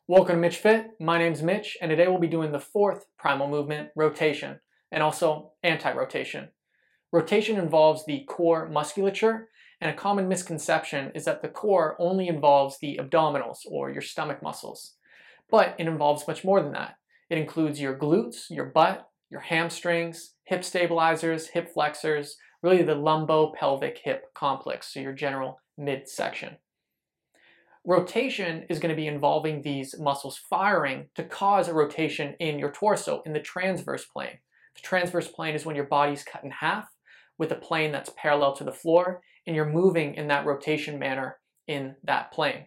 Welcome to MITCHFIT. My name's Mitch, and today we'll be doing the fourth primal movement, rotation, and also anti-rotation. Rotation involves the core musculature, and a common misconception is that the core only involves the abdominals or your stomach muscles. But it involves much more than that. It includes your glutes, your butt, your hamstrings, hip stabilizers, hip flexors, really the lumbo-pelvic hip complex, so your general midsection. Rotation is going to be involving these muscles firing to cause a rotation in your torso in the transverse plane. The transverse plane is when your body's cut in half with a plane that's parallel to the floor, and you're moving in that rotation manner in that plane.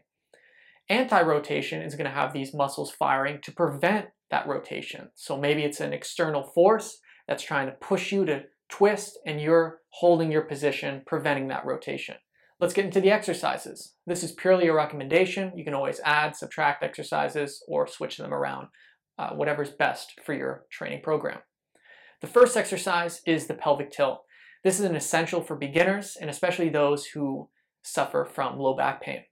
Anti-rotation is going to have these muscles firing to prevent that rotation. So maybe it's an external force that's trying to push you to twist, and you're holding your position, preventing that rotation. Let's get into the exercises. This is purely a recommendation. You can always add, subtract exercises, or switch them around, whatever's best for your training program. The first exercise is the pelvic tilt. This is an essential for beginners, and especially those who suffer from low back pain.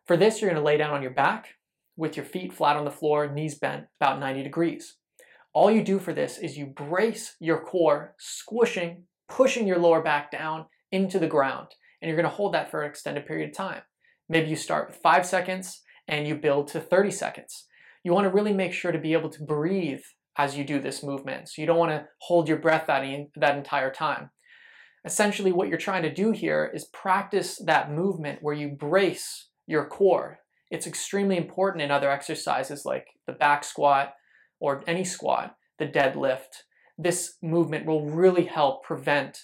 For this, you're going to lay down on your back with your feet flat on the floor, knees bent about 90 degrees. All you do for this is you brace your core, squishing, pushing your lower back down into the ground. And you're going to hold that for an extended period of time. Maybe you start with 5 seconds and you build to 30 seconds. You want to really make sure to be able to breathe as you do this movement. So you don't want to hold your breath that entire time. Essentially, what you're trying to do here is practice that movement where you brace your core. It's extremely important in other exercises like the back squat or any squat, the deadlift. This movement will really help prevent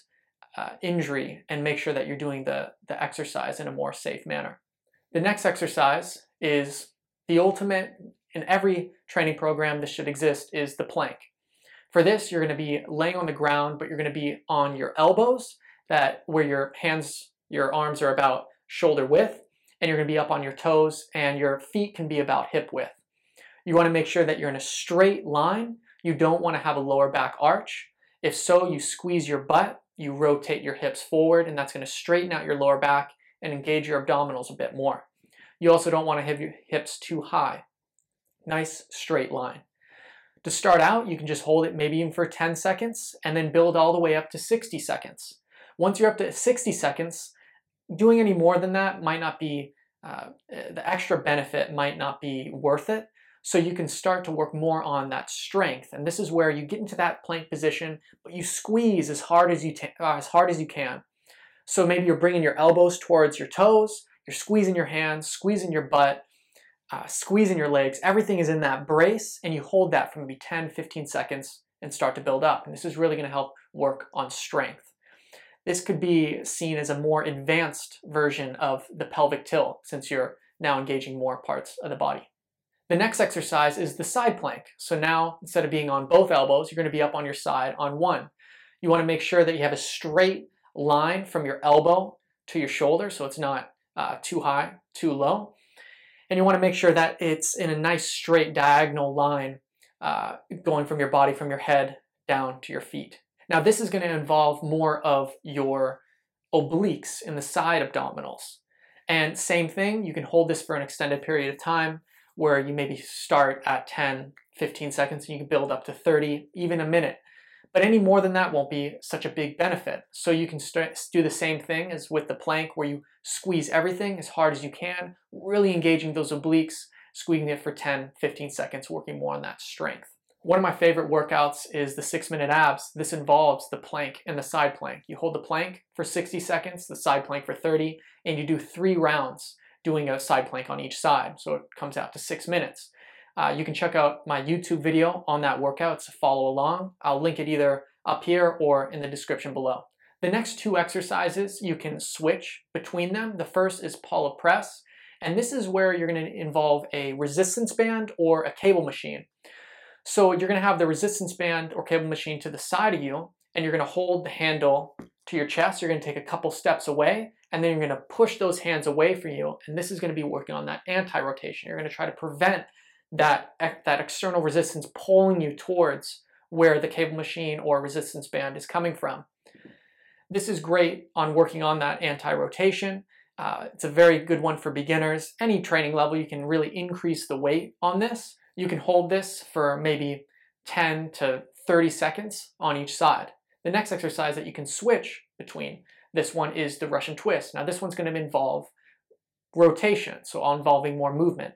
injury and make sure that you're doing the exercise in a more safe manner. The next exercise is the ultimate in every training program. This should exist, is the plank. For this, you're going to be laying on the ground, but you're going to be on your elbows, where your arms are about shoulder width, and you're going to be up on your toes, and your feet can be about hip width. You want to make sure that you're in a straight line. You don't want to have a lower back arch. If so, you squeeze your butt, you rotate your hips forward, and that's going to straighten out your lower back and engage your abdominals a bit more. You also don't want to have your hips too high. Nice straight line. To start out, you can just hold it maybe even for 10 seconds and then build all the way up to 60 seconds. Once you're up to 60 seconds, doing any more than that might not be, the extra benefit might not be worth it. So you can start to work more on that strength. And this is where you get into that plank position, but you squeeze as hard as you can. So maybe you're bringing your elbows towards your toes, you're squeezing your hands, squeezing your butt, squeezing your legs. Everything is in that brace, and you hold that for maybe 10, 15 seconds and start to build up. And this is really going to help work on strength. This could be seen as a more advanced version of the pelvic tilt, since you're now engaging more parts of the body. The next exercise is the side plank. So now, instead of being on both elbows, you're going to be up on your side on one. You want to make sure that you have a straight line from your elbow to your shoulder, so it's not too high, too low. And you want to make sure that it's in a nice straight diagonal line going from your body, from your head down to your feet. Now this is going to involve more of your obliques in the side abdominals. And same thing, you can hold this for an extended period of time, where you maybe start at 10, 15 seconds, and you can build up to 30, even a minute. But any more than that won't be such a big benefit. So you can do the same thing as with the plank, where you squeeze everything as hard as you can, really engaging those obliques, squeezing it for 10, 15 seconds, working more on that strength. One of my favorite workouts is the 6-minute abs. This involves the plank and the side plank. You hold the plank for 60 seconds, the side plank for 30, and you do 3 rounds, doing a side plank on each side. So it comes out to 6 minutes. You can check out my YouTube video on that workout to follow along. I'll link it either up here or in the description below. The next 2 exercises, you can switch between them. The first is PALLOF press, and this is where you're going to involve a resistance band or a cable machine. So you're going to have the resistance band or cable machine to the side of you, and you're going to hold the handle to your chest. You're going to take a couple steps away, and then you're going to push those hands away from you, and this is going to be working on that anti-rotation. You're going to try to prevent that external resistance pulling you towards where the cable machine or resistance band is coming from. This is great on working on that anti-rotation. It's a very good one for beginners. Any training level, you can really increase the weight on this. You can hold this for maybe 10 to 30 seconds on each side. The next exercise that you can switch between this one is the Russian twist. Now this one's going to involve rotation, so involving more movement.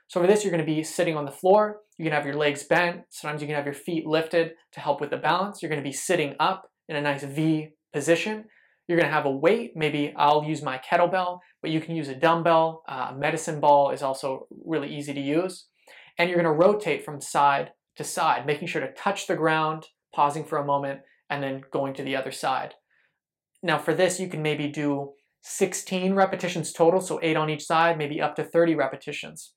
So for this, you're going to be sitting on the floor. You can have your legs bent. Sometimes you can have your feet lifted to help with the balance. You're going to be sitting up in a nice V position. You're going to have a weight. Maybe I'll use my kettlebell, but you can use a dumbbell. A medicine ball is also really easy to use. And you're going to rotate from side to side, making sure to touch the ground, pausing for a moment, and then going to the other side. Now for this, you can maybe do 16 repetitions total, so 8 on each side, maybe up to 30 repetitions.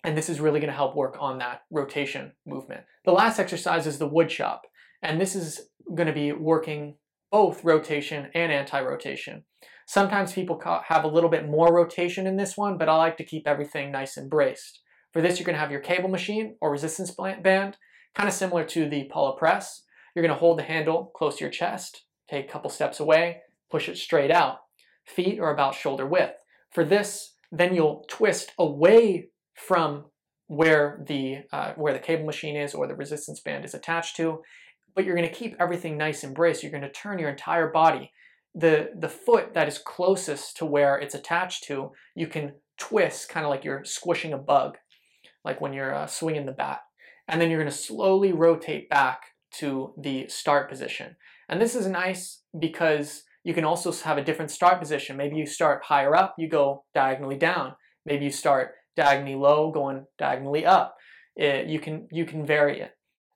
And this is really going to help work on that rotation movement. The last exercise is the wood chop. And this is going to be working both rotation and anti-rotation. Sometimes people have a little bit more rotation in this one, but I like to keep everything nice and braced. For this, you're going to have your cable machine or resistance band, kind of similar to the pull-up press. You're going to hold the handle close to your chest, take a couple steps away, push it straight out. Feet are about shoulder width. For this, then you'll twist away from where the cable machine is or the resistance band is attached to, but you're going to keep everything nice and braced. You're going to turn your entire body. The foot that is closest to where it's attached to, you can twist kind of like you're squishing a bug, like when you're swinging the bat. And then you're going to slowly rotate back to the start position. And this is nice because you can also have a different start position. Maybe you start higher up, you go diagonally down. Maybe you start diagonally low, going diagonally up. You can vary it.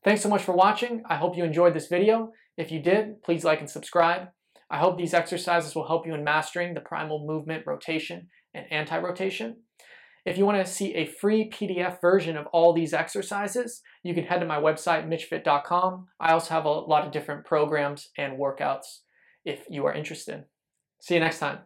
Thanks so much for watching. I hope you enjoyed this video. If you did, please like and subscribe. I hope these exercises will help you in mastering the primal movement, rotation, and anti-rotation. If you want to see a free PDF version of all these exercises, you can head to my website, mitchfit.com. I also have a lot of different programs and workouts if you are interested. See you next time.